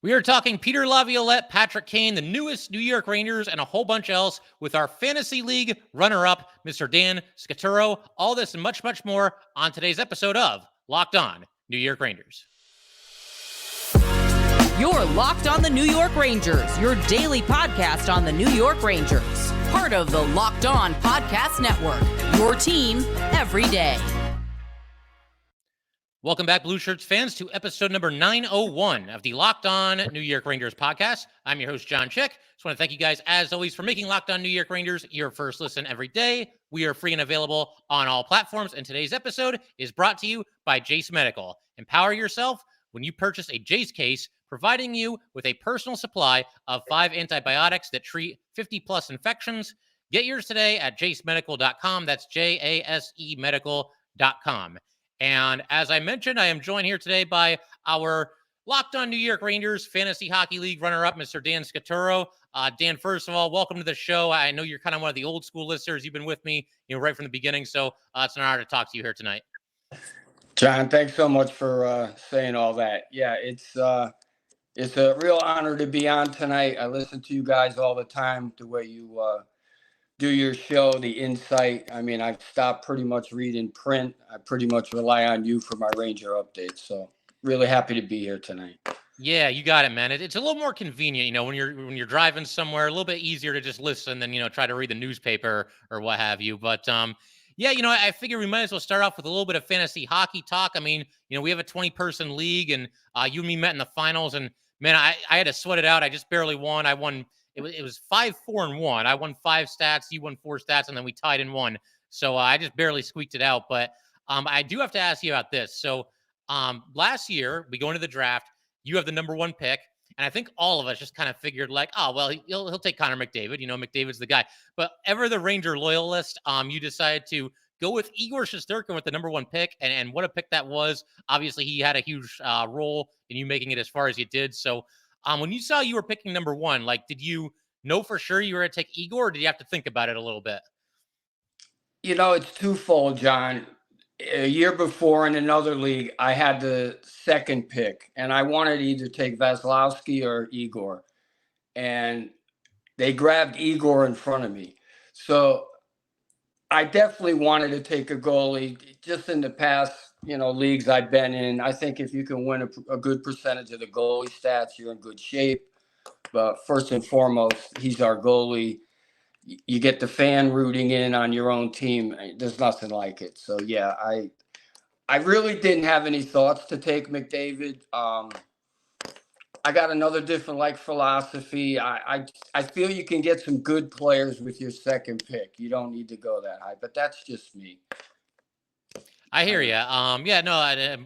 We are talking Peter Laviolette, Patrick Kane, the newest New York Rangers, and a whole bunch else with our Fantasy League runner-up, Mr. Dan Scaturro. All this and much, much more on today's episode of Locked On New York Rangers. You're Locked On the New York Rangers, your daily podcast on the New York Rangers. Part of the Locked On Podcast Network, your team every day. Welcome back, Blue Shirts fans, to episode number 901 of the Locked On New York Rangers podcast. I'm your host, John Chick. Just want to thank you guys, as always, for making Locked On New York Rangers your first listen every day. We are free and available on all platforms, and today's episode is brought to you by Jase Medical. Empower yourself when you purchase a Jase case, providing you with a personal supply of 5 antibiotics that treat 50-plus infections. Get yours today at jasemedical.com. That's J-A-S-E medical.com. And as I mentioned, I am joined here today by our Locked On New York Rangers Fantasy Hockey League runner-up, Mr. Dan Scaturro. Dan, first of all, welcome to the show. I know you're kind of one of the old school listeners. You've been with me, right from the beginning, so it's an honor to talk to you here tonight. John, thanks so much for saying all that. Yeah, it's a real honor to be on tonight. I listen to you guys all the time, the way you do your show, the insight. I mean, I've stopped pretty much reading print. I pretty much rely on you for my Ranger updates. So really happy to be here tonight. Yeah, you got it, man. It's a little more convenient, when you're driving somewhere, a little bit easier to just listen than, try to read the newspaper or what have you. But yeah, I figure we might as well start off with a little bit of fantasy hockey talk. I mean, we have a 20-person league, and you and me met in the finals, and man, I had to sweat it out. I just barely won. I won. It was 5-4-1. I won 5 stats. You won 4 stats, and then we tied in 1. So I just barely squeaked it out. But I do have to ask you about this. So last year, we go into the draft. You have the number 1 pick. And I think all of us just kind of figured like, oh, well, he'll take Connor McDavid. McDavid's the guy. But ever the Ranger loyalist, you decided to go with Igor Shesterkin with the number 1 pick. And what a pick that was. Obviously, he had a huge role in you making it as far as you did. So when you saw you were picking number 1, like, did you know for sure you were going to take Igor, or did you have to think about it a little bit? It's twofold, John. A year before in another league, I had the 2nd pick, and I wanted to either take Vasilevsky or Igor. And they grabbed Igor in front of me. So I definitely wanted to take a goalie. Just in the past, leagues I've been in, I think if you can win a good percentage of the goalie stats, you're in good shape. But first and foremost, he's our goalie. You get the fan rooting in on your own team. There's nothing like it. So, yeah, I really didn't have any thoughts to take McDavid. I got another different philosophy. I feel you can get some good players with your 2nd pick. You don't need to go that high, but that's just me. I hear you. Yeah, no,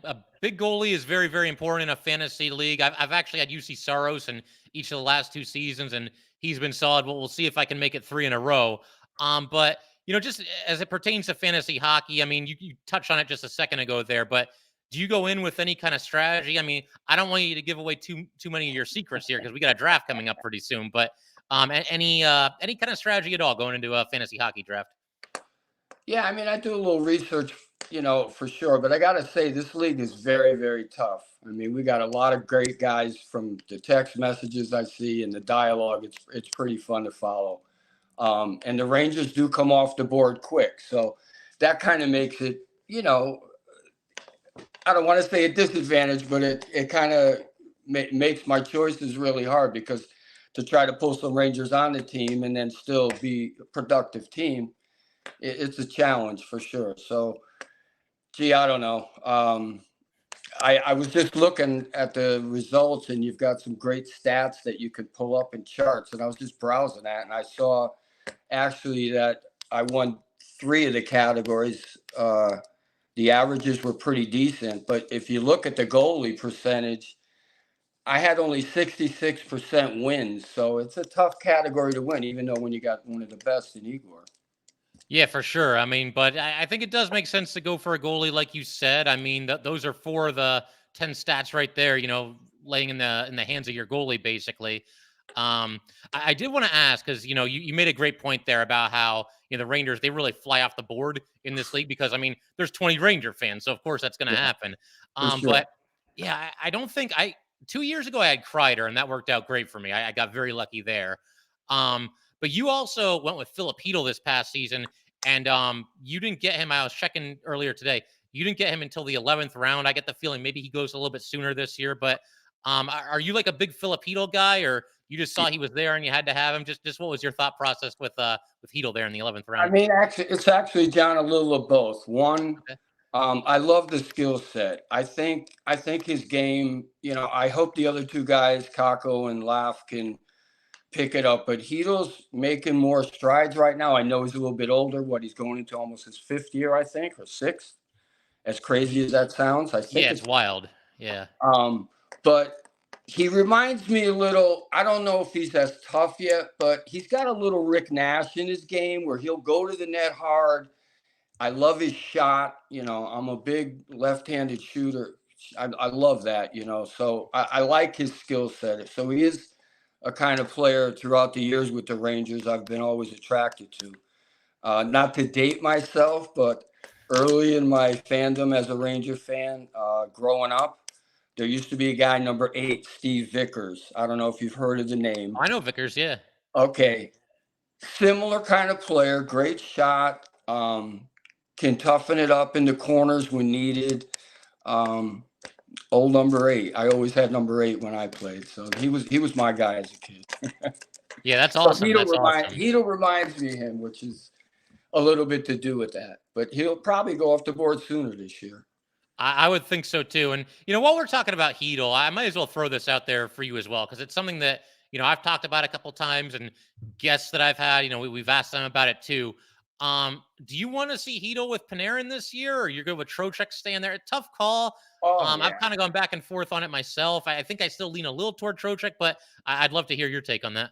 a big goalie is very, very important in a fantasy league. I've actually had UC Saros in each of the last 2 seasons, and he's been solid. But we'll see if I can make it 3 in a row. But just as it pertains to fantasy hockey, I mean, you touched on it just a second ago there, but do you go in with any kind of strategy? I mean, I don't want you to give away too many of your secrets here because we got a draft coming up pretty soon. But any kind of strategy at all going into a fantasy hockey draft? Yeah, I mean, I do a little research, for sure. But I got to say, this league is very, very tough. I mean, we got a lot of great guys from the text messages I see and the dialogue. It's pretty fun to follow. And the Rangers do come off the board quick. So that kind of makes it, I don't want to say a disadvantage, but it kind of makes my choices really hard because to try to pull some Rangers on the team and then still be a productive team, it's a challenge for sure. So, gee, I don't know. I was just looking at the results, and you've got some great stats that you could pull up in charts. And I was just browsing that, and I saw actually that I won 3 of the categories. The averages were pretty decent. But if you look at the goalie percentage, I had only 66% wins. So it's a tough category to win, even though when you got one of the best in Igor. Yeah, for sure. I mean, but I think it does make sense to go for a goalie, like you said. I mean, those are 4 of the 10 stats right there. Laying in the hands of your goalie, basically. I did want to ask because you made a great point there about how the Rangers, they really fly off the board in this league because I mean there's 20 Ranger fans, so of course that's going to happen. Sure. But yeah, I don't think 2 years ago I had Kreider, and that worked out great for me. I got very lucky there. But you also went with Filipino this past season, and you didn't get him. I was checking earlier today. You didn't get him until the 11th round. I get the feeling maybe he goes a little bit sooner this year. But are you like a big Filipino guy, or you just saw he was there and you had to have him? Just what was your thought process with Hedel there in the 11th I round? mean, actually, it's actually, John, a little of both. One, Okay. I love the skill set. I think his game. I hope the other two guys, Kako and Laf, can pick it up. But Hedo's making more strides right now. I know he's a little bit older. He's going into almost his fifth year, I think, or sixth. As crazy as that sounds, I think Yeah, it's wild. Yeah. But he reminds me a little. I don't know if he's as tough yet, but he's got a little Rick Nash in his game where he'll go to the net hard. I love his shot. I'm a big left-handed shooter. I love that. So I like his skill set. So he is a kind of player throughout the years with the Rangers I've been always attracted to. Not to date myself, but early in my fandom as a Ranger fan, growing up, there used to be a guy, number 8, Steve Vickers. I don't know if you've heard of the name. I know Vickers, yeah. Okay. Similar kind of player, great shot, can toughen it up in the corners when needed. Old number 8. I always had number 8 when I played. So he was my guy as a kid. Yeah, that's awesome. Hedo reminds me of him, which is a little bit to do with that. But he'll probably go off the board sooner this year. I would think so too. And while we're talking about Hedel, I might as well throw this out there for you as well, because it's something that I've talked about a couple times, and guests that I've had, we've asked them about it too. Do you want to see Hedel with Panarin this year, or you're good with Trocheck staying there? A tough call. Yeah. I've kind of gone back and forth on it myself. I think I still lean a little toward Trocheck, but I'd love to hear your take on that.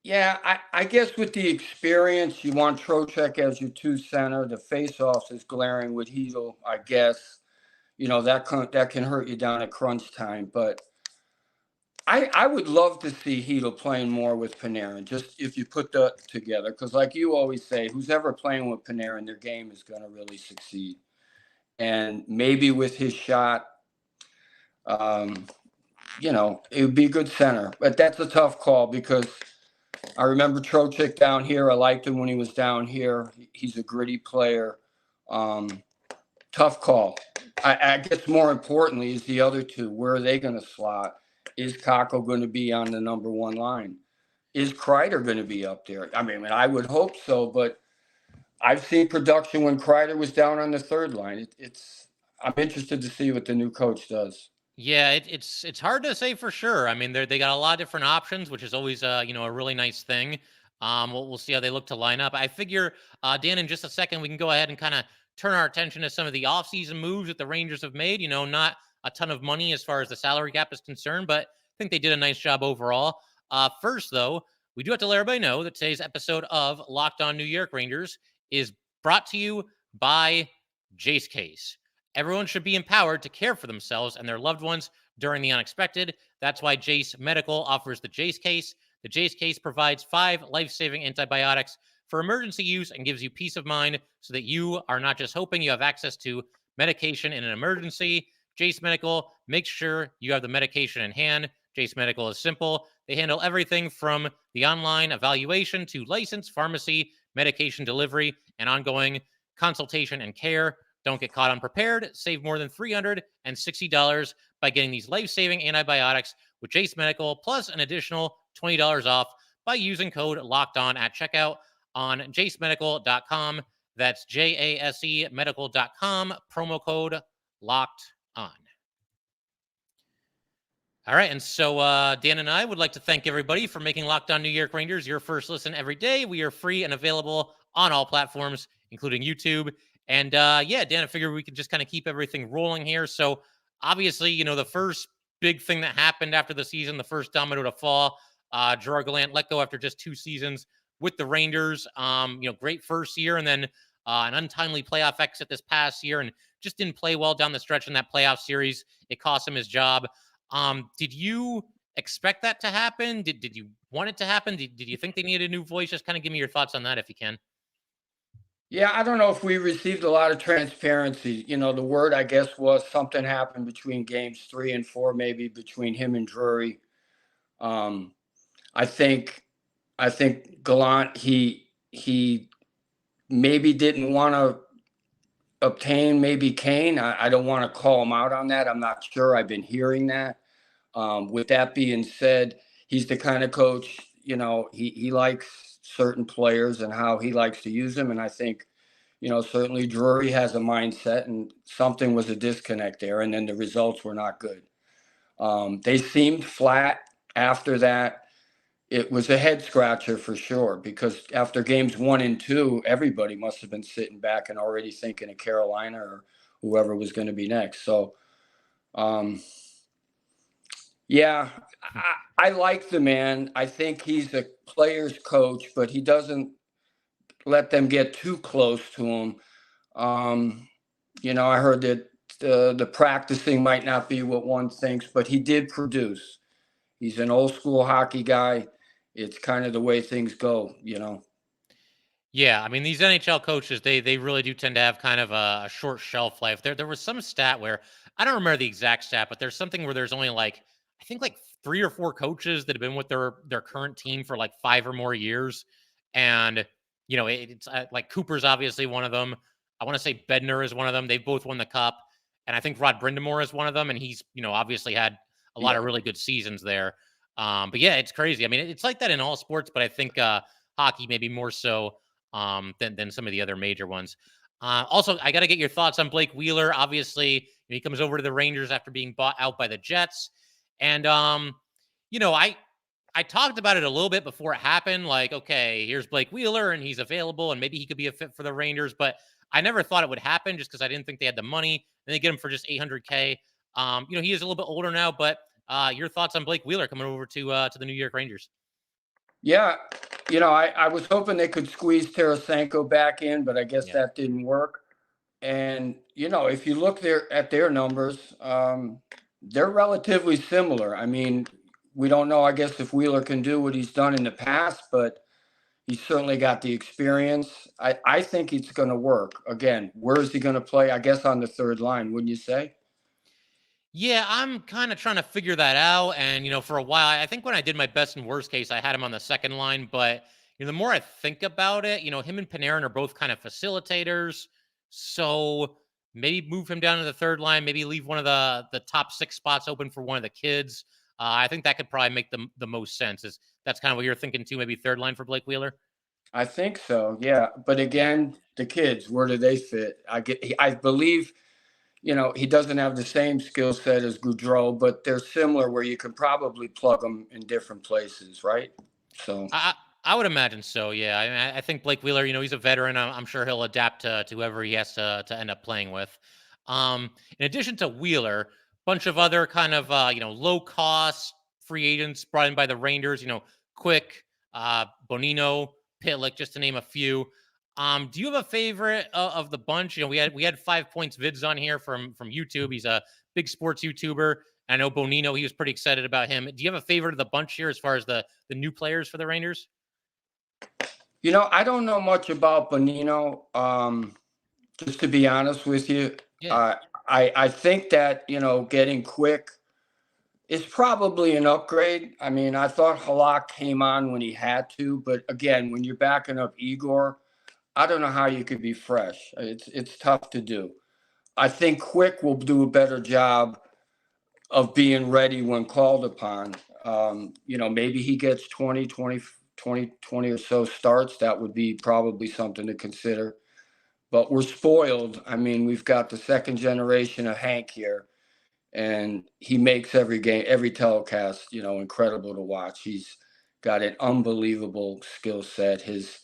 Yeah, I guess with the experience, you want Trocheck as your 2 center. The face-offs is glaring with Hedel, I guess. That can hurt you down at crunch time. But I would love to see Hedel playing more with Panarin, just if you put that together. Because like you always say, who's ever playing with Panarin, their game is going to really succeed. And maybe with his shot, it would be a good center. But that's a tough call, because I remember Trocheck down here. I liked him when he was down here. He's a gritty player. Tough call. I guess more importantly is the other two. Where are they going to slot? Is Kako going to be on the number 1 line? Is Kreider going to be up there? I mean, I would hope so, but I've seen production when Kreider was down on the 3rd line. I'm interested to see what the new coach does. Yeah, it's hard to say for sure. I mean, they got a lot of different options, which is always a really nice thing. We'll see how they look to line up. I figure, Dan, in just a second, we can go ahead and kind of turn our attention to some of the offseason moves that the Rangers have made. Not a ton of money as far as the salary cap is concerned, but I think they did a nice job overall. First, though, we do have to let everybody know that today's episode of Locked On New York Rangers is brought to you by Jase Case. Everyone should be empowered to care for themselves and their loved ones during the unexpected. That's why Jase Medical offers the Jase Case. The Jase Case provides 5 life-saving antibiotics for emergency use and gives you peace of mind so that you are not just hoping you have access to medication in an emergency. Jase Medical makes sure you have the medication in hand. Jase Medical is simple. They handle everything from the online evaluation to licensed pharmacy, medication delivery, and consultation and care. Don't get caught unprepared. Save more than $360 by getting these life-saving antibiotics with Jase Medical, plus an additional $20 off by using code LOCKEDON at checkout on jasemedical.com. That's JASE medical.com, promo code LOCKED on. All right, and so Dan and I would like to thank everybody for making Locked On New York Rangers your first listen every day. We are free and available on all platforms, including YouTube. And Dan, I figured we could just kind of keep everything rolling here. So obviously, the first big thing that happened after the season, the first domino to fall, Gerard Gallant let go after just 2 seasons with the Rangers. Great first year, and then an untimely playoff exit this past year, and just didn't play well down the stretch in that playoff series. It cost him his job. Did you expect that to happen? Did you want it to happen? Did you think they needed a new voice? Just kind of give me your thoughts on that if you can. Yeah, I don't know if we received a lot of transparency. The word, I guess, was something happened between games 3 and 4, maybe between him and Drury. Um, I think, I think Gallant, he maybe didn't want to obtain maybe Kane. I don't want to call him out on that. I'm not sure. I've been hearing that. With that being said, he's the kind of coach, he likes certain players and how he likes to use them. And I think, certainly Drury has a mindset, and something was a disconnect there. And then the results were not good. They seemed flat after that. It was a head scratcher for sure, because after games 1 and 2, everybody must have been sitting back and already thinking of Carolina or whoever was going to be next. So, yeah, I like the man. I think he's a player's coach, but he doesn't let them get too close to him. I heard that the practicing might not be what one thinks, but he did produce. He's an old school hockey guy. It's kind of the way things go. Yeah, I mean these NHL coaches, they really do tend to have kind of a short shelf life. There was some stat where I don't remember the exact stat, but there's something where there's only like I think like 3 or 4 coaches that have been with their current team for like 5 or more years, and it's like Cooper's obviously one of them. I want to say Bednar is one of them. They've both won the cup, and I think Rod Brindamore is one of them, and he's obviously had a lot of Yeah. really good seasons there. But yeah, it's crazy. I mean, it's like that in all sports, but I think hockey maybe more so than some of the other major ones. Also, I got to get your thoughts on Blake Wheeler. Obviously, he comes over to the Rangers after being bought out by the Jets, and I talked about it a little bit before it happened. Like, okay, here's Blake Wheeler, and he's available, and maybe he could be a fit for the Rangers. But I never thought it would happen just because I didn't think they had the money. And they get him for just $800K. He is a little bit older now, but your thoughts on Blake Wheeler coming over to the New York Rangers? Yeah. I was hoping they could squeeze Tarasenko back in, but I guess Yeah. that didn't work. And, if you look at their numbers, they're relatively similar. I mean, we don't know, I guess, if Wheeler can do what he's done in the past, but he's certainly got the experience. I think it's going to work. Again, where is he going to play? I guess on the third line, wouldn't you say? Yeah, I'm kind of trying to figure that out. And, for a while, I think when I did my best and worst case, I had him on the second line. But, the more I think about it, him and Panarin are both kind of facilitators. So maybe move him down to the third line, maybe leave one of the top 6 spots open for one of the kids. I think that could probably make the most sense. That's kind of what you're thinking too, maybe third line for Blake Wheeler? I think so. Yeah. But again, the kids, where do they fit? I believe, he doesn't have the same skill set as Goudreau, but they're similar where you could probably plug them in different places, right? So, I would imagine so. Yeah, I mean, I think Blake Wheeler. He's a veteran. I'm sure he'll adapt to whoever he has to end up playing with. In addition to Wheeler, bunch of other kind of low cost free agents brought in by the Rangers. Quick, Bonino, Pitlick, just to name a few. Do you have a favorite of the bunch? We had 5 Points vids on here from YouTube. He's a big sports YouTuber. I know Bonino. He was pretty excited about him. Do you have a favorite of the bunch here as far as the new players for the Rangers? I don't know much about Bonino. Just to be honest with you, Yeah. I think that, getting Quick is probably an upgrade. I mean, I thought Halak came on when he had to, but again, when you're backing up Igor, I don't know how you could be fresh. It's tough to do. I think Quick will do a better job of being ready when called upon. Maybe he gets 20 or so starts. That would be probably something to consider. But we're spoiled. I mean, we've got the second generation of Hank here, and he makes every game, every telecast, incredible to watch. He's got an unbelievable skill set. His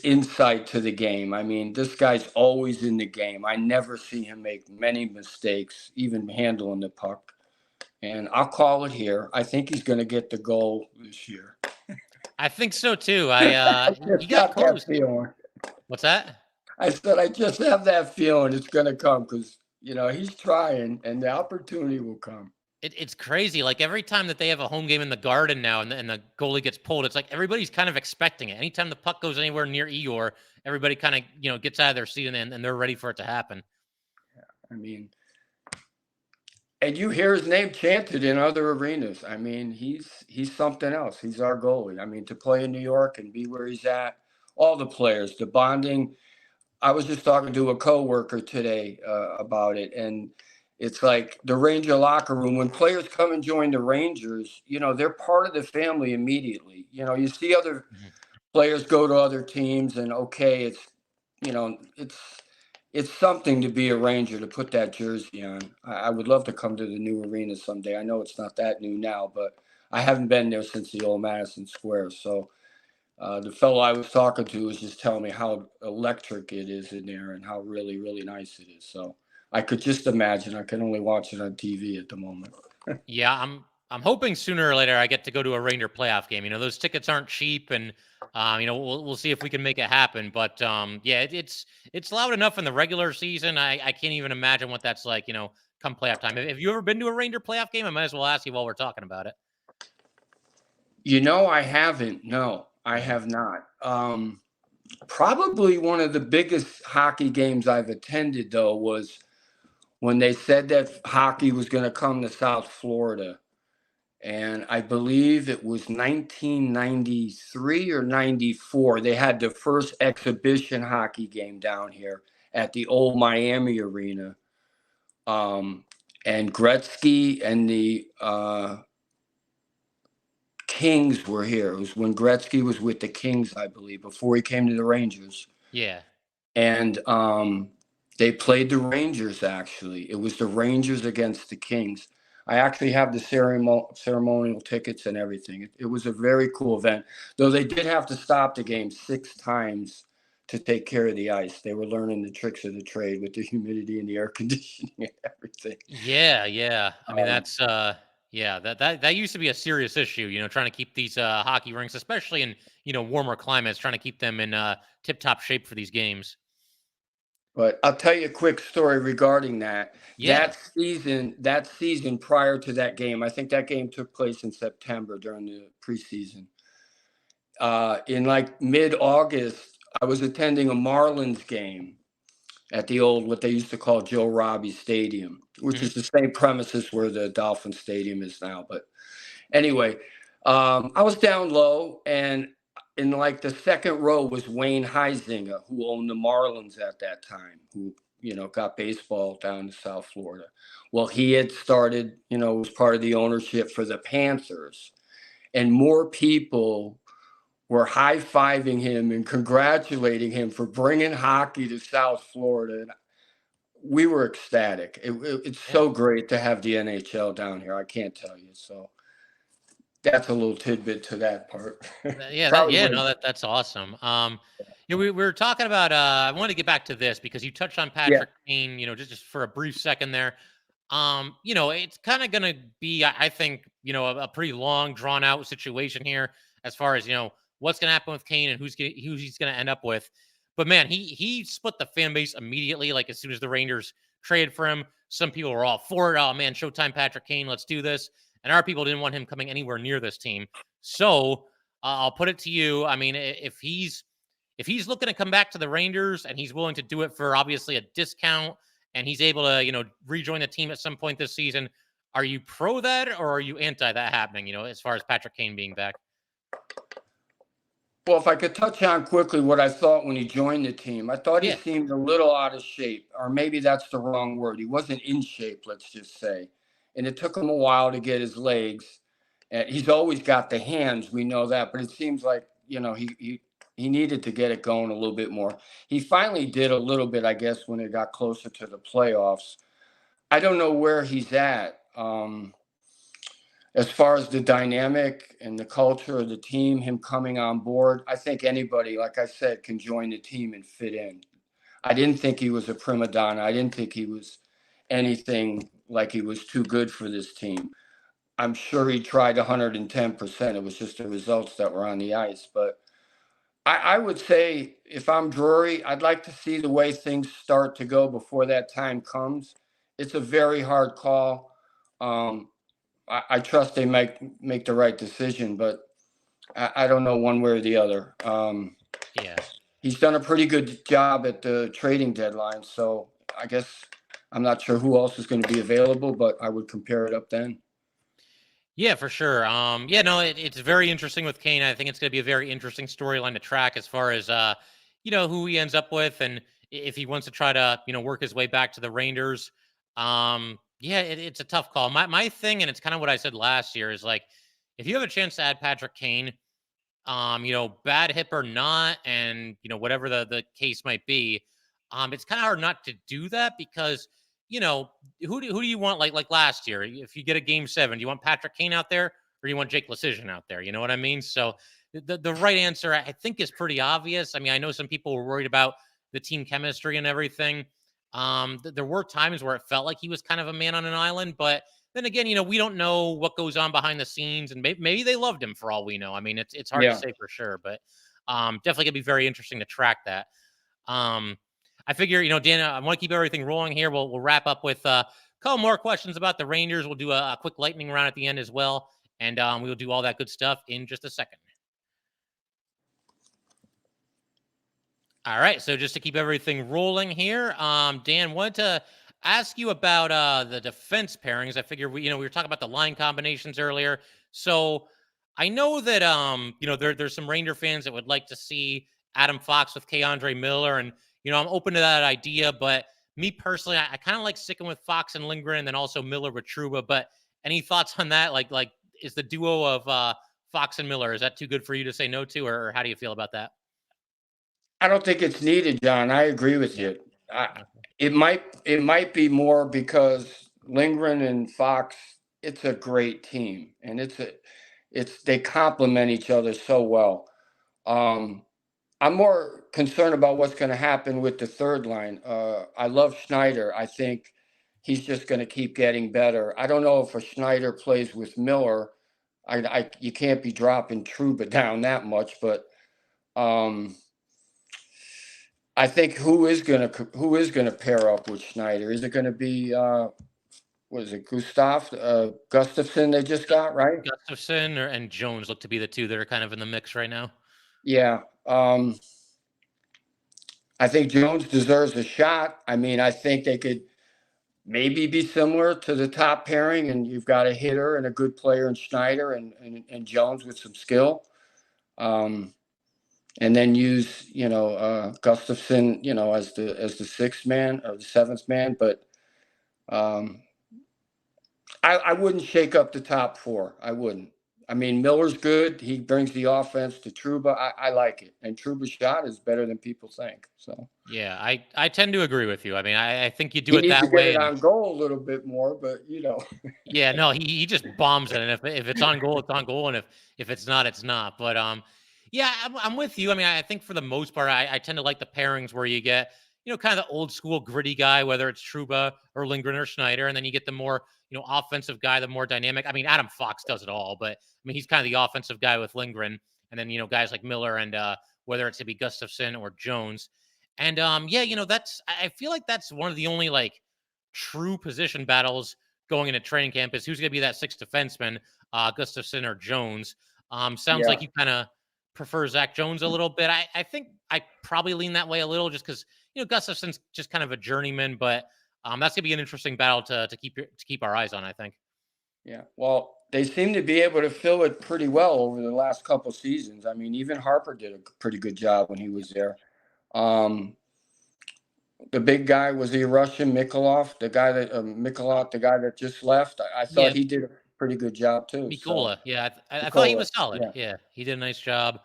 insight to the game. I mean, this guy's always in the game. I never see him make many mistakes, even handling the puck. And I'll call it here. I think he's going to get the goal this year. I think so too. I You just got got that close. feeling. What's that? I said, I just have that feeling it's going to come because, he's trying and the opportunity will come. It's crazy. Like every time that they have a home game in the Garden now, and the goalie gets pulled, it's like everybody's kind of expecting it. Anytime the puck goes anywhere near Igor, everybody kind of gets out of their seat and they're ready for it to happen. I mean, and you hear his name chanted in other arenas. I mean, he's something else. He's our goalie. I mean, to play in New York and be where he's at, all the players, the bonding. I was just talking to a coworker today about it, and it's like the Ranger locker room. When players come and join the Rangers, they're part of the family immediately. You see other players go to other teams, and okay, it's something to be a Ranger, to put that jersey on. I would love to come to the new arena someday. I know it's not that new now, but I haven't been there since the old Madison Square. So the fellow I was talking to was just telling me how electric it is in there and how really, really nice it is. So I could just imagine. I can only watch it on TV at the moment. Yeah, I'm hoping sooner or later I get to go to a Ranger playoff game. Those tickets aren't cheap, and we'll see if we can make it happen. But yeah, it's loud enough in the regular season. I can't even imagine what that's like. Come playoff time. Have you ever been to a Ranger playoff game? I might as well ask you while we're talking about it. I haven't. No, I have not. Probably one of the biggest hockey games I've attended, though, was when they said that hockey was going to come to South Florida. And I believe it was 1993 or 94. They had the first exhibition hockey game down here at the old Miami Arena. And Gretzky and the Kings were here. It was when Gretzky was with the Kings, I believe, before he came to the Rangers. Yeah. And they played the Rangers, actually. It was the Rangers against the Kings. I actually have the ceremonial tickets and everything. It was a very cool event, though they did have to stop the game 6 times to take care of the ice. They were learning the tricks of the trade with the humidity and the air conditioning and everything. Yeah. I mean, that's yeah, that used to be a serious issue, trying to keep these hockey rinks, especially in, warmer climates, trying to keep them in tip-top shape for these games. But I'll tell you a quick story regarding that. Yeah. That season prior to that game, I think that game took place in September during the preseason. In like mid-August, I was attending a Marlins game at the old, what they used to call Joe Robbie Stadium, which is the same premises where the Dolphin Stadium is now. But anyway, I was down low, and in like the second row was Wayne Huizinga, who owned the Marlins at that time, who, got baseball down to South Florida. Well, he had started, was part of the ownership for the Panthers, and more people were high-fiving him and congratulating him for bringing hockey to South Florida. And we were ecstatic. It's so great to have the NHL down here. I can't tell you. So that's a little tidbit to that part. That's awesome. We were talking about. I want to get back to this because you touched on Patrick Kane. Just for a brief second there. It's kind of going to be, I think, a pretty long, drawn out situation here as far as what's going to happen with Kane and who he's going to end up with. But man, he split the fan base immediately. Like as soon as the Rangers traded for him, some people were all for it. Oh man, Showtime Patrick Kane, let's do this. And our people didn't want him coming anywhere near this team. So I'll put it to you. I mean, if he's looking to come back to the Rangers and he's willing to do it for obviously a discount, and he's able to, rejoin the team at some point this season, are you pro that or are you anti that happening, as far as Patrick Kane being back? Well, if I could touch on quickly what I thought when he joined the team, I thought he seemed a little out of shape, or maybe that's the wrong word. He wasn't in shape, let's just say. And it took him a while to get his legs. And he's always got the hands, we know that, but it seems like, he needed to get it going a little bit more. He finally did a little bit, I guess, when it got closer to the playoffs. I don't know where he's at. As far as the dynamic and the culture of the team, him coming on board, I think anybody, like I said, can join the team and fit in. I didn't think he was a prima donna. I didn't think he was anything like he was too good for this team. I'm sure he tried 110%. It was just the results that were on the ice. But I would say if I'm Drury, I'd like to see the way things start to go before that time comes. It's a very hard call. I trust they make the right decision, but I don't know one way or the other. Yeah. He's done a pretty good job at the trading deadline, so I guess I'm not sure who else is going to be available, but I would compare it up then. Yeah, for sure. Yeah, no, it's very interesting with Kane. I think it's going to be a very interesting storyline to track as far as who he ends up with, and if he wants to try to work his way back to the Rangers. Yeah, it's a tough call. My thing, and it's kind of what I said last year, is like if you have a chance to add Patrick Kane, bad hip or not, and whatever the case might be, it's kind of hard not to do that because who do you want like last year? If you get a game 7, do you want Patrick Kane out there or do you want Jake Leschyshyn out there? You know what I mean? So the right answer I think is pretty obvious. I mean, I know some people were worried about the team chemistry and everything. There were times where it felt like he was kind of a man on an island, but then again, we don't know what goes on behind the scenes, and maybe they loved him for all we know. I mean, it's hard to Yeah. say for sure, but definitely gonna be very interesting to track that. I figure, Dan, I want to keep everything rolling here. We'll wrap up with a couple more questions about the Rangers. We'll do a quick lightning round at the end as well, and we'll do all that good stuff in just a second. All right, so just to keep everything rolling here, Dan, wanted to ask you about the defense pairings. I figure we were talking about the line combinations earlier. So I know that there's some Ranger fans that would like to see Adam Fox with K'Andre Miller, and I'm open to that idea. But me personally, I kind of like sticking with Fox and Lindgren, and then also Miller with Trouba. But any thoughts on that? Like is the duo of Fox and Miller, is that too good for you to say no to, or how do you feel about that? I don't think it's needed, John. I agree with Yeah. you. It might be more because Lindgren and Fox, it's a great team, and they complement each other so well. I'm more concerned about what's going to happen with the third line. I love Schneider. I think he's just going to keep getting better. I don't know if a Schneider plays with Miller. You can't be dropping Trouba down that much, but I think who is gonna pair up with Schneider? Is it going to be what is it, Gustafson they just got, right? Gustafson and Jones look to be the two that are kind of in the mix right now. Yeah. I think Jones deserves a shot. I mean, I think they could maybe be similar to the top pairing, and you've got a hitter and a good player in Schneider and Jones with some skill. And then use Gustafson as the sixth man or the seventh man, but I wouldn't shake up the top four. I wouldn't. I mean, Miller's good. He brings the offense to Trouba. I like it, and Trouba's shot is better than people think. So Yeah, I tend to agree with you. I mean, I think you do he it needs to that get way, it and on goal a little bit more, but yeah, no, he just bombs it, and if it's on goal, it's on goal, and if it's not, it's not. But yeah, I'm with you. I mean, I think for the most part, I tend to like the pairings where you get kind of the old school gritty guy, whether it's Trouba or Lindgren or Schneider, and then you get the more offensive guy, the more dynamic. I mean, Adam Fox does it all, but I mean, he's kind of the offensive guy with Lindgren, and then guys like Miller and whether it's to be Gustafson or Jones. And yeah, I feel like that's one of the only like true position battles going into training camp is who's going to be that sixth defenseman, Gustafson or Jones. Sounds yeah, like you kind of prefer Zach Jones a little bit. I think I probably lean that way a little just because Gustafson's just kind of a journeyman, but that's gonna be an interesting battle to keep our eyes on, I think. yeah. Well, they seem to be able to fill it pretty well over the last couple seasons. I mean, even Harper did a pretty good job when he was there. Um, the big guy was the Russian Mikolov, the guy that just left. I thought Yeah, he did a pretty good job too. So Mikola. Yeah, I thought he Mikola, was solid. yeah, Yeah, he did a nice job.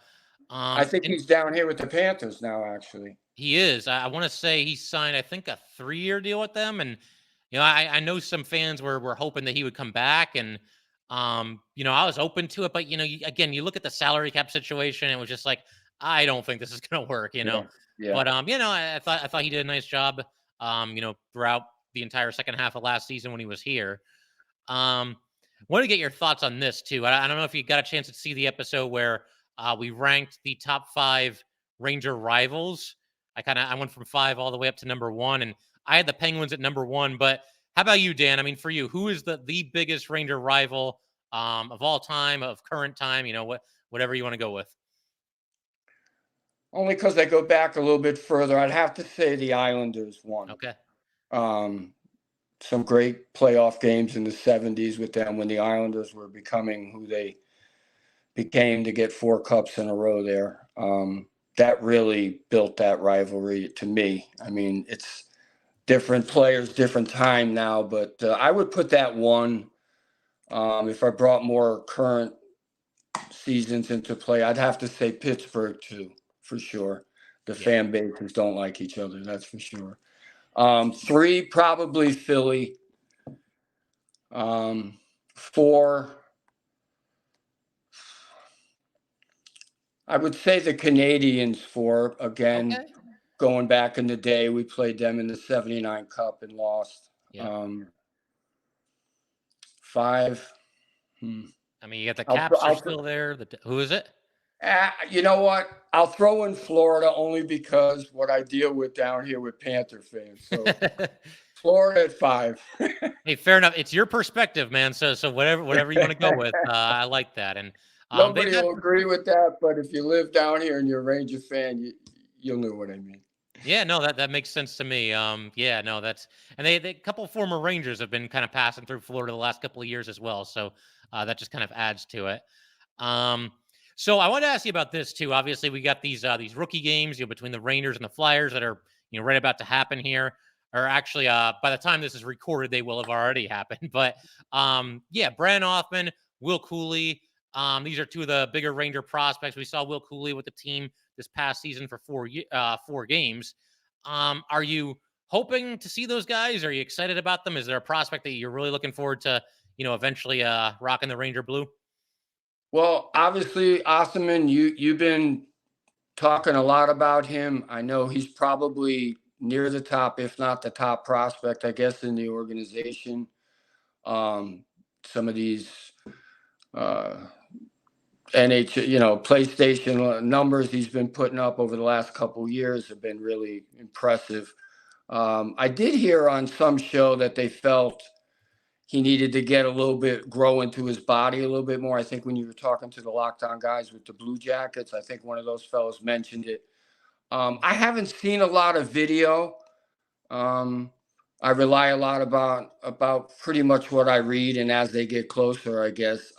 I think And he's down here with the Panthers now. Actually, he is. I want to say he signed, I think, a 3-year deal with them, and I know some fans were hoping that he would come back, and I was open to it, but again, you look at the salary cap situation, it was just like I don't think this is going to work, yeah, yeah, But I thought he did a nice job, throughout the entire second half of last season when he was here. Um, Want to get your thoughts on this too. I don't know if you got a chance to see the episode where we ranked the top 5 Ranger rivals. I went from 5 all the way up to number 1, and I had the Penguins at number 1. But How about you, Dan? I mean, for you, who is the biggest Ranger rival of all time, of current time? Whatever you want to go with. Only because I go back a little bit further, I'd have to say the Islanders won. Okay. Some great playoff games in the 70s with them when the Islanders were becoming who they became to get 4 cups in a row there. That really built that rivalry to me. I mean, it's different players, different time now, but I would put that one. If I brought more current seasons into play, I'd have to say Pittsburgh too, for sure. The fan bases don't like each other, that's for sure. 3, probably Philly. 4, I would say the Canadians 4, again, Okay. going back in the day, we played them in the 79 Cup and lost. Yeah. 5. I mean, you got the Caps are still there. Who is it? You know what? I'll throw in Florida only because what I deal with down here with Panther fans. So Florida at 5. Hey, fair enough. It's your perspective, man. So whatever you want to go with, I like that. And nobody will agree with that, but if you live down here and you're a Ranger fan, you'll know what I mean. Yeah, no, that makes sense to me. Yeah, no, that's and they a couple of former Rangers have been kind of passing through Florida the last couple of years as well. So that just kind of adds to it. So I wanted to ask you about this too. Obviously, we got these rookie games, between the Rangers and the Flyers that are right about to happen here. Or actually, by the time this is recorded, they will have already happened. But Brian Hoffman, Will Cooley. These are 2 of the bigger Ranger prospects. We saw Will Cooley with the team this past season for 4 games. Are you hoping to see those guys? Are you excited about them? Is there a prospect that you're really looking forward to, eventually rocking the Ranger blue? Well, obviously, Osterman, you've been talking a lot about him. I know he's probably near the top, if not the top prospect, I guess, in the organization. Some of these PlayStation numbers he's been putting up over the last couple of years have been really impressive. I did hear on some show that they felt he needed to get grow into his body a little bit more. I think when you were talking to the Lockdown guys with the Blue Jackets, I think one of those fellows mentioned it. I haven't seen a lot of video. I rely a lot about pretty much what I read, and as they get closer, I guess.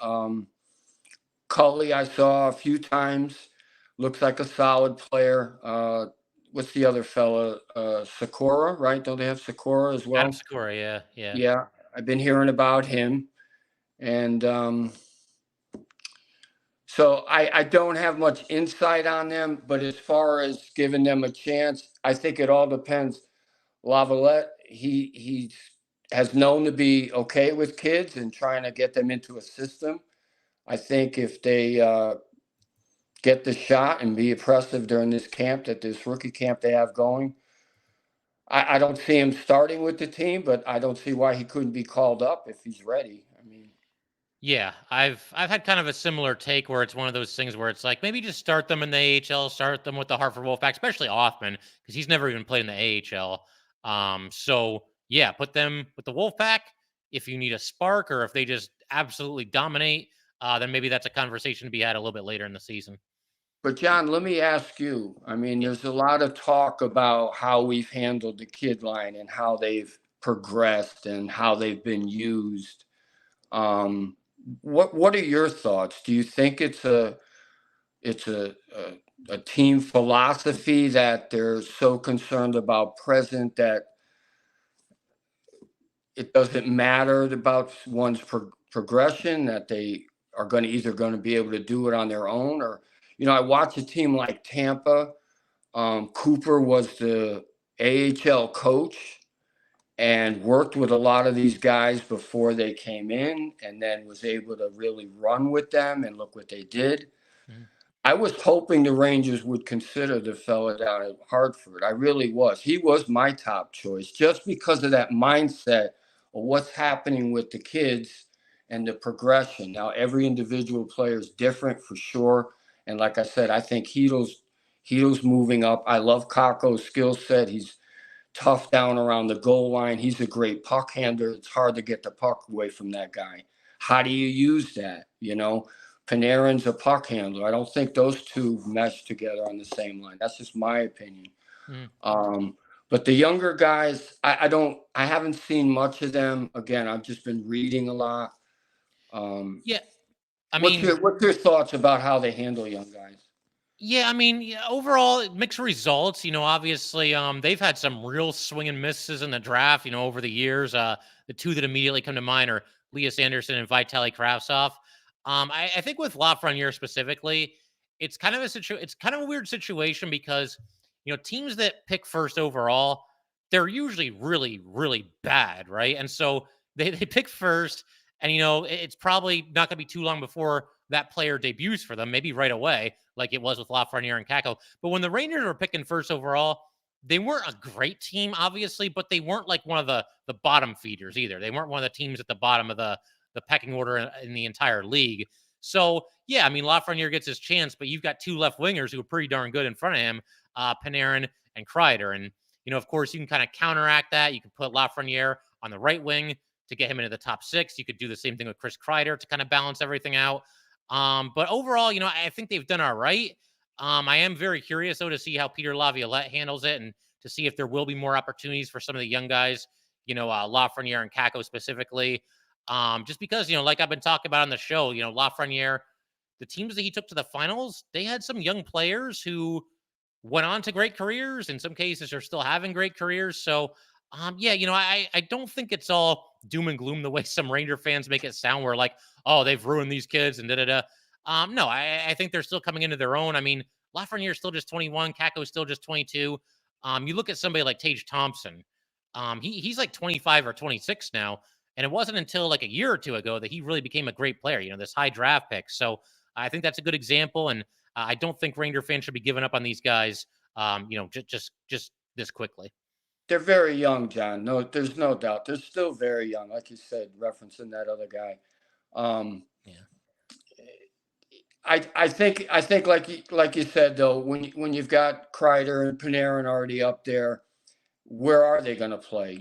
Cully, I saw a few times. Looks like a solid player. What's the other fella? Sakura, right? Don't they have Sakura as well? Adam Sakura, yeah. Yeah, I've been hearing about him. And so I don't have much insight on them, but as far as giving them a chance, I think it all depends. Laviolette, he has known to be okay with kids and trying to get them into a system. I think if they get the shot and be impressive during this rookie camp they have going, I don't see him starting with the team, but I don't see why he couldn't be called up if he's ready. I mean, yeah, I've had kind of a similar take where it's one of those things where it's like maybe just start them in the AHL, start them with the Hartford Wolfpack, especially Hoffman, because he's never even played in the AHL. So yeah, put them with the Wolfpack. If you need a spark or if they just absolutely dominate, then maybe that's a conversation to be had a little bit later in the season. But John, let me ask you, I mean, there's a lot of talk about how we've handled the kid line and how they've progressed and how they've been used. What are your thoughts? Do you think it's a team philosophy that they're so concerned about present that it doesn't matter about one's progression, that they are either going to be able to do it on their own? Or, I watch a team like Tampa. Cooper was the AHL coach and worked with a lot of these guys before they came in, and then was able to really run with them, and look what they did. Mm-hmm. I was hoping the Rangers would consider the fella down at Hartford. I really was. He was my top choice just because of that mindset of what's happening with the kids and the progression. Now, every individual player is different for sure. And like I said, I think Hedo's moving up. I love Kakko's skill set. He's tough down around the goal line. He's a great puck handler. It's hard to get the puck away from that guy. How do you use that? Panarin's a puck handler. I don't think those two mesh together on the same line. That's just my opinion. But the younger guys, I haven't seen much of them. Again, I've just been reading a lot. Yeah. What's your thoughts about how they handle young guys? Yeah, overall mixed results. Obviously, they've had some real swing and misses in the draft. Over the years, the two that immediately come to mind are Elias Anderson and Vitaly Kravtsov. I think with Lafreniere specifically, it's kind of a weird situation because teams that pick first overall, they're usually really, really bad, right? And so they pick first, and it's probably not going to be too long before that player debuts for them, maybe right away, like it was with Lafreniere and Kakko. But when the Rangers were picking first overall, they weren't a great team, obviously, but they weren't like one of the bottom feeders either. They weren't one of the teams at the bottom of the pecking order in the entire league. So, yeah, Lafreniere gets his chance, but you've got two left wingers who are pretty darn good in front of him, Panarin and Kreider. And, of course, you can kind of counteract that. You can put Lafreniere on the right wing to get him into the top six. You could do the same thing with Chris Kreider to kind of balance everything out. But overall, I think they've done all right. I am very curious, though, to see how Peter Laviolette handles it and to see if there will be more opportunities for some of the young guys, Lafreniere and Kakko specifically. Just because, like I've been talking about on the show, Lafreniere, the teams that he took to the finals, they had some young players who went on to great careers. In some cases, are still having great careers. So, yeah, I don't think it's all doom and gloom the way some Ranger fans make it sound, where like, oh, they've ruined these kids and da-da-da. No, I think they're still coming into their own. Lafreniere is still just 21. Kakko is still just 22. You look at somebody like Tage Thompson. He's like 25 or 26 now. And it wasn't until like a year or two ago that he really became a great player, this high draft pick. So I think that's a good example. And I don't think Ranger fans should be giving up on these guys, just this quickly. They're very young, John. No, there's no doubt. They're still very young, like you said, referencing that other guy. Yeah. I think like you said though, when you've got Kreider and Panarin already up there, where are they going to play?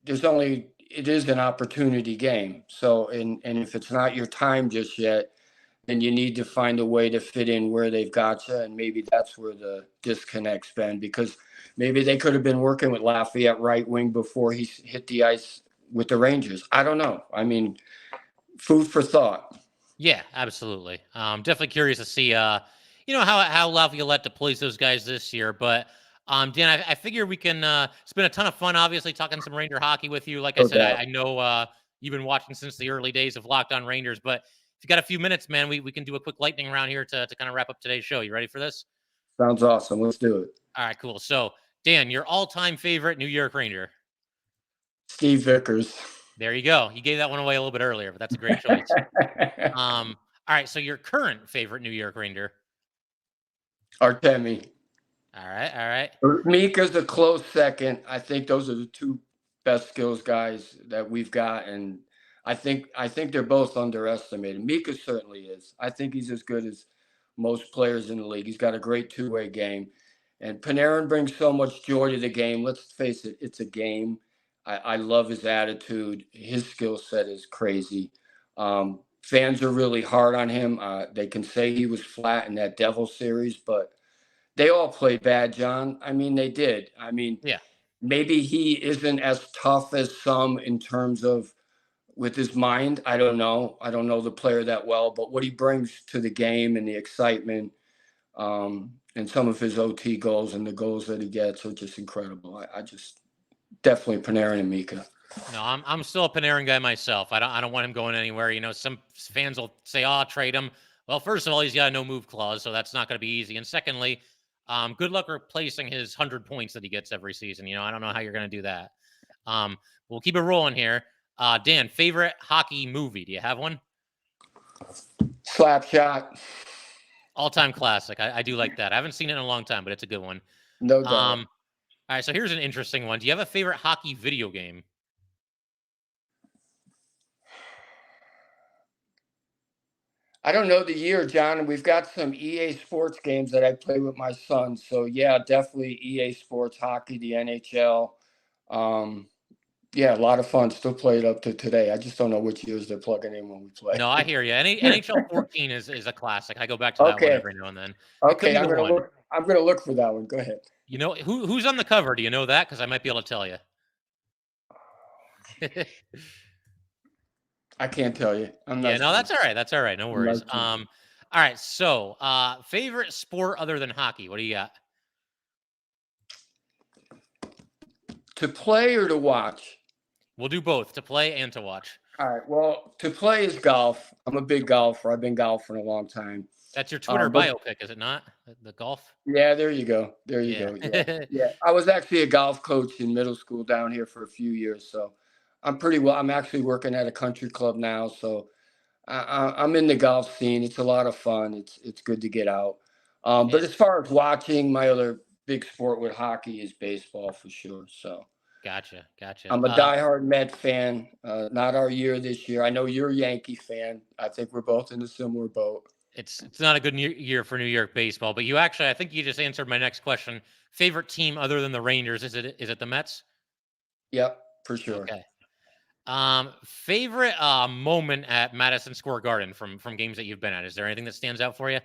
It is an opportunity game. So and if it's not your time just yet, then you need to find a way to fit in where they've got you, and maybe that's where the disconnect's been, because maybe they could have been working with Lafayette right wing before he hit the ice with the Rangers. I don't know. Food for thought. Yeah, absolutely. Definitely curious to see, how Laviolette deploys those guys this year. But Dan, I figure we can. It's been a ton of fun, obviously, talking some Ranger hockey with you. Like I said, I know you've been watching since the early days of Locked On Rangers. But if you got a few minutes, man, we can do a quick lightning round here to kind of wrap up today's show. You ready for this? Sounds awesome. Let's do it. All right, cool. So, Dan, your all-time favorite New York Ranger? Steve Vickers. There you go. You gave that one away a little bit earlier, but that's a great choice. All right. So your current favorite New York Ranger? Artemi. All right. Mika's a close second. I think those are the two best skills guys that we've got, and I think they're both underestimated. Mika certainly is. I think he's as good as most players in the league. He's got a great two-way game, and Panarin brings so much joy to the game. Let's face it, it's a game. I love his attitude. His skill set is crazy. Fans are really hard on him. They can say he was flat in that Devil series, but they all played bad, John. They did. Yeah. Maybe he isn't as tough as some in terms of with his mind. I don't know. I don't know the player that well, but what he brings to the game and the excitement, and some of his OT goals and the goals that he gets are just incredible. I just definitely Panarin and Mika. No, I'm still a Panarin guy myself. I don't want him going anywhere. Some fans will say, "Oh, trade him." Well, first of all, he's got a no move clause, so that's not going to be easy. And secondly, good luck replacing his 100 points that he gets every season. I don't know how you're going to do that. We'll keep it rolling here. Dan, favorite hockey movie? Do you have one? Slapshot. All-time classic. I do like that. I haven't seen it in a long time, but it's a good one. No doubt. All right, so here's an interesting one. Do you have a favorite hockey video game? I don't know the year, John. We've got some EA Sports games that I play with my son. So yeah, definitely EA Sports hockey, the NHL. Yeah, a lot of fun. Still play it up to today. I just don't know which years they're plugging in when we play. No, I hear you. NHL 14 is a classic. I go back to that one Okay. every now and then. It could Okay. be the one. I'm gonna look for that one. Go ahead. You know who's on the cover? Do you know that? Because I might be able to tell you. I can't tell you. I'm Yeah, not no, sure. that's all right. That's all right. No I'm worries. not sure. All right. So, favorite sport other than hockey? What do you got? To play or to watch? We'll do both, to play and to watch. All right. Well, to play is golf. I'm a big golfer. I've been golfing a long time. That's your Twitter bio pic, is it not? The golf? Yeah, there you go. There you go. Yeah. Yeah. I was actually a golf coach in middle school down here for a few years. So I'm pretty well. I'm actually working at a country club now. So I'm in the golf scene. It's a lot of fun. It's good to get out. But as far as watching, my other big sport with hockey is baseball for sure. So Gotcha. I'm a diehard Met fan. Not our year this year. I know you're a Yankee fan. I think we're both in a similar boat. It's not a good year for New York baseball, but I think you just answered my next question. Favorite team other than the Rangers, is it the Mets? Yep, for sure. Okay. Favorite moment at Madison Square Garden from games that you've been at? Is there anything that stands out for you?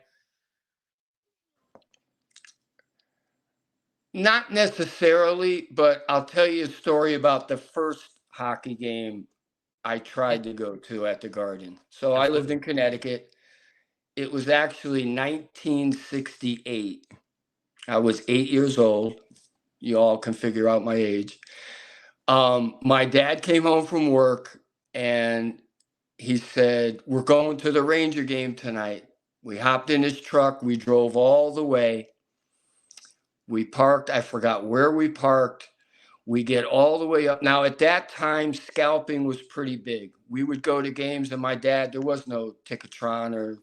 Not necessarily, but I'll tell you a story about the first hockey game I tried to go to at the Garden. So I lived in Connecticut. It was actually 1968. I was 8 years old. You all can figure out my age. My dad came home from work and he said, "We're going to the Ranger game tonight." We hopped in his truck. We drove all the way. We parked. I forgot where we parked. We get all the way up. Now, at that time, scalping was pretty big. We would go to games, and my dad, there was no Ticketron or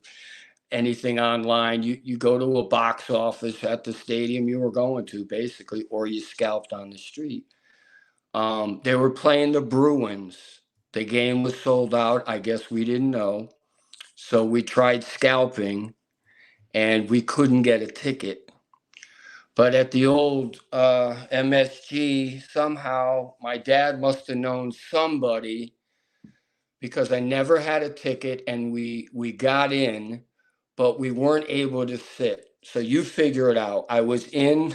anything online. You go to a box office at the stadium you were going to, basically, or you scalped on the street. They were playing the Bruins. The game was sold out. I guess we didn't know. So we tried scalping, and we couldn't get a ticket. But at the old MSG, somehow my dad must have known somebody because I never had a ticket, and we got in, but we weren't able to sit. So you figure it out. I was in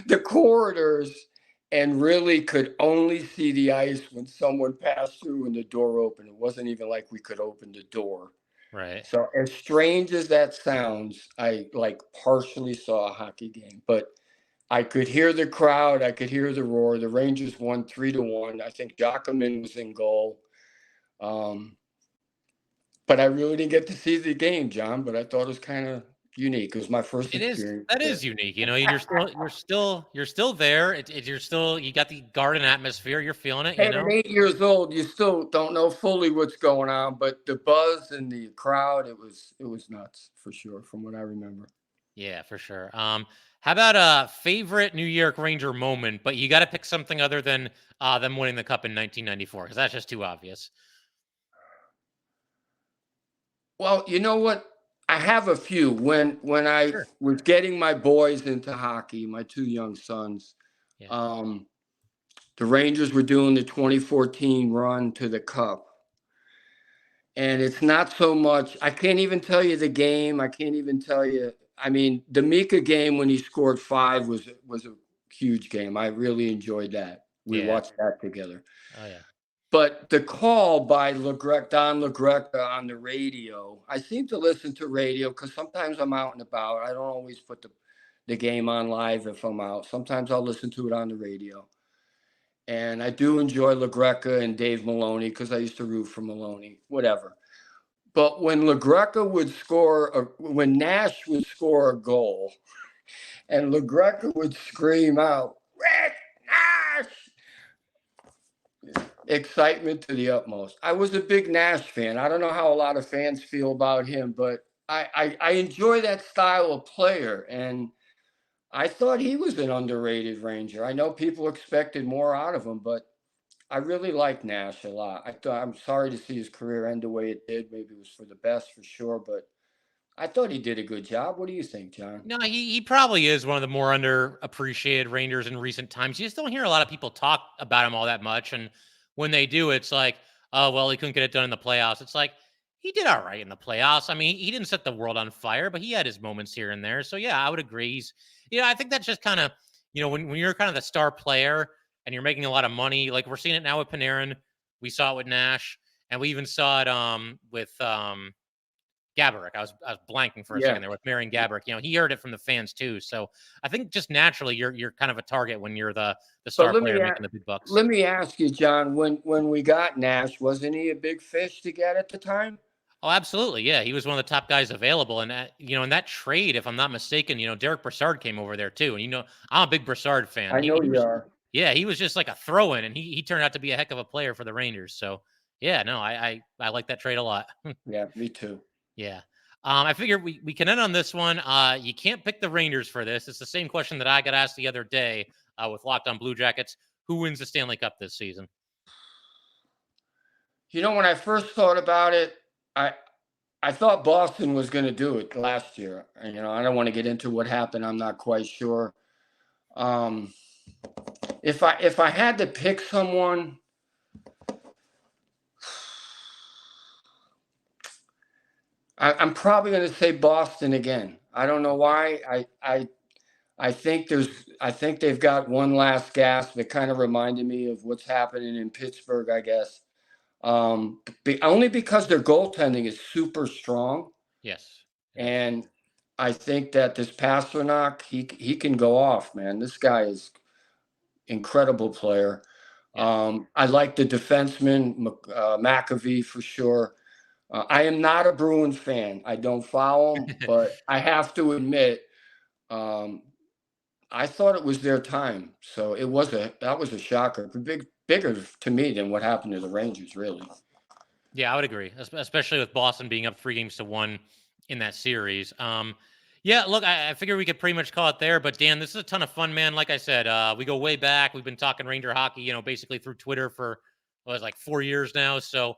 the corridors and really could only see the ice when someone passed through and the door opened. It wasn't even like we could open the door. Right. So as strange as that sounds, I partially saw a hockey game, but I could hear the crowd. I could hear the roar. The Rangers won 3-1. I think Jacquemin was in goal. But I really didn't get to see the game, John, but I thought it was kind of unique. It was my first experience. That is unique. You know, you're still there. You got the Garden atmosphere. You're feeling it. And at 8 years old, you still don't know fully what's going on, but the buzz and the crowd, it was nuts for sure, from what I remember. Yeah, for sure. How about a favorite New York Ranger moment? But you got to pick something other than them winning the cup in 1994, because that's just too obvious. Well, you know what? I have a few. When I was getting my boys into hockey, my two young sons, the Rangers were doing the 2014 run to the Cup. And it's not so much, I can't even tell you the game. I can't even tell you. I mean, the Mika game when he scored 5 was a huge game. I really enjoyed that. We watched that together. Oh, yeah. But the call by Don LaGreca on the radio, I seem to listen to radio because sometimes I'm out and about. I don't always put the game on live if I'm out. Sometimes I'll listen to it on the radio. And I do enjoy LaGreca and Dave Maloney because I used to root for Maloney, whatever. But when LaGreca would when Nash would score a goal and LaGreca would scream out, "Rick Nash!" Excitement to the utmost. I was a big Nash fan. I don't know how a lot of fans feel about him, but I enjoy that style of player. And I thought he was an underrated Ranger. I know people expected more out of him, but I really like Nash a lot. I'm sorry to see his career end the way it did. Maybe it was for the best for sure, but I thought he did a good job. What do you think, John? No, he probably is one of the more underappreciated Rangers in recent times. You just don't hear a lot of people talk about him all that much, and when they do, it's like, oh well, he couldn't get it done in the playoffs. It's like he did all right in the playoffs. I mean, he didn't set the world on fire, but he had his moments here and there. So yeah, I would agree. I think that's just kind of, when you're kind of the star player and you're making a lot of money, like we're seeing it now with Panarin. We saw it with Nash, and we even saw it with Gaborik. I was blanking for a second there with Marian Gaborik. He heard it from the fans too. So I think just naturally you're kind of a target when you're the star player making the big bucks. Let me ask you, John, when we got Nash, wasn't he a big fish to get at the time? Oh, absolutely. Yeah. He was one of the top guys available. And, in that trade, if I'm not mistaken, Derek Brassard came over there too. And, I'm a big Brassard fan. I know you are. Yeah. He was just like a throw in, and he turned out to be a heck of a player for the Rangers. So, yeah, no, I like that trade a lot. Yeah, me too. Yeah. I figured we can end on this one. You can't pick the Rangers for this. It's the same question that I got asked the other day with Locked On Blue Jackets. Who wins the Stanley Cup this season? When I first thought about it, I thought Boston was going to do it last year. I don't want to get into what happened. I'm not quite sure. If I had to pick someone, I'm probably going to say Boston again. I don't know why. I think they've got one last gasp that kind of reminded me of what's happening in Pittsburgh, I guess. Only because their goaltending is super strong. Yes. And I think that this Pastrnak, he can go off, man. This guy is incredible player. Yeah. I like the defenseman, McAvee, for sure. I am not a Bruins fan. I don't follow them, but I have to admit, I thought it was their time. So that was a shocker. Bigger to me than what happened to the Rangers, really. Yeah, I would agree, especially with Boston being up 3-1 in that series. Yeah, look, I figure we could pretty much call it there. But Dan, this is a ton of fun, man. Like I said, we go way back. We've been talking Ranger hockey, basically through Twitter for like 4 years now. So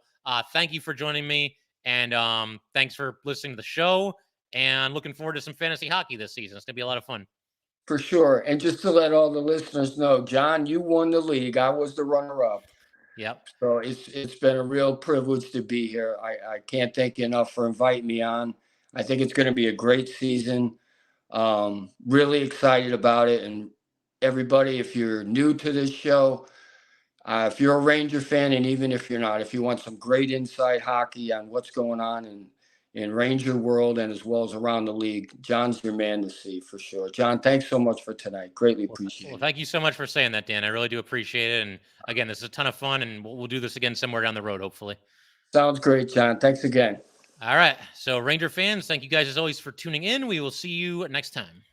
thank you for joining me, and thanks for listening to the show. And looking forward to some fantasy hockey this season. It's gonna be a lot of fun. For sure. And just to let all the listeners know, John, you won the league. I was the runner-up. Yep. So it's been a real privilege to be here. I can't thank you enough for inviting me on. I think it's going to be a great season. Really excited about it. And everybody, if you're new to this show, if you're a Ranger fan, and even if you're not, if you want some great inside hockey on what's going on in Ranger world and as well as around the league, John's your man to see for sure. John, thanks so much for tonight. Greatly appreciate it. Well, thank you so much for saying that, Dan. I really do appreciate it. And again, this is a ton of fun, and we'll do this again somewhere down the road, hopefully. Sounds great, John. Thanks again. All right. So Ranger fans, thank you guys as always for tuning in. We will see you next time.